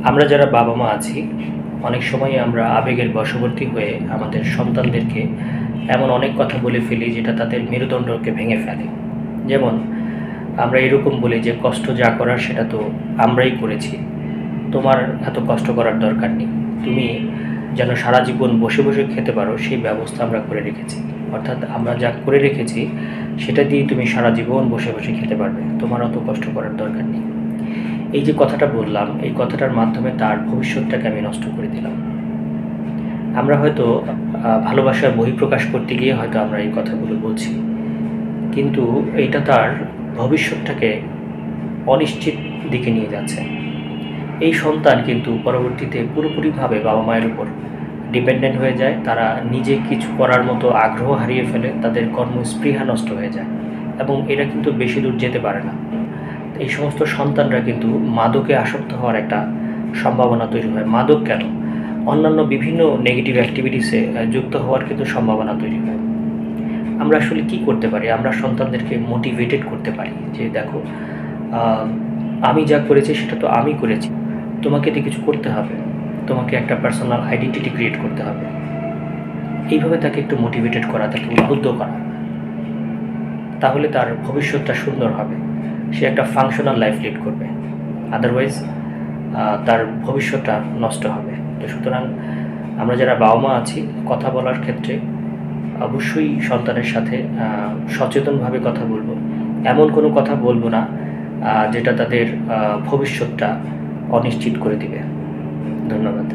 আমরা যারা বাবা মা আছি অনেক সময় আমরা আবেগের বশবর্তী হয়ে আমাদের সন্তানদেরকে এমন অনেক কথা বলে ফেলি যেটা তাদের মেরুদণ্ডকে ভেঙে ফেলে। যেমন আমরা এরকম বলি যে কষ্ট যা করার সেটা তো আমরাই করেছি, তোমার এত কষ্ট করার দরকার নেই, তুমি যেন সারা জীবন বসে বসে খেতে পারো সেই ব্যবস্থা আমরা করে রেখেছি। অর্থাৎ আমরা যা করে রেখেছি সেটা দিয়ে তুমি সারা জীবন বসে বসে খেতে পারবে, তোমার অত কষ্ট করার দরকার নেই। এই যে কথাটা বললাম, এই কথাটার মাধ্যমে তার ভবিষ্যৎটাকে আমি নষ্ট করে দিলাম। আমরা হয়তো ভালোবাসার বহিঃপ্রকাশ করতে গিয়ে হয়তো আমরা এই কথাগুলো বলছি, কিন্তু এইটা তার ভবিষ্যৎটাকে অনিশ্চিত দিকে নিয়ে যাচ্ছে। এই সন্তান কিন্তু পরবর্তীতে পুরোপুরিভাবে বাবা মায়ের উপর ডিপেন্ডেন্ট হয়ে যায়। তারা নিজে কিছু করার মতো আগ্রহ হারিয়ে ফেলে, তাদের কর্মস্পৃহা নষ্ট হয়ে যায় এবং এরা কিন্তু বেশি দূর যেতে পারে না। এই সমস্ত সন্তানরা কিন্তু মাদকে আসক্ত হওয়ার একটা সম্ভাবনা তৈরি হয়। মাদক কেন, অন্যান্য বিভিন্ন নেগেটিভ অ্যাক্টিভিটিসে যুক্ত হওয়ার কিন্তু সম্ভাবনা তৈরি হয়। আমরা আসলে কি করতে পারি? আমরা সন্তানদেরকে মোটিভেটেড করতে পারি যে দেখো, আমি যা করেছি সেটা তো আমি করেছি, তোমাকে তো কিছু করতে হবে, তোমাকে একটা পার্সোনাল আইডেন্টিটি ক্রিয়েট করতে হবে। এইভাবে তাকে একটু মোটিভেটেড করা, তাকে উদ্বুদ্ধ করা, তাহলে তার ভবিষ্যৎটা সুন্দর হবে, সে একটা ফাংশনাল লাইফ লিড করবে। আদারওয়াইজ তার ভবিষ্যৎটা নষ্ট হবে। তো সুতরাং আমরা যারা বাবা মা আছি, কথা বলার ক্ষেত্রে অবশ্যই সন্তানের সাথে সচেতনভাবে কথা বলবো। এমন কোনো কথা বলবো না যেটা তাদের ভবিষ্যৎটা অনিশ্চিত করে দিবে। ধন্যবাদ।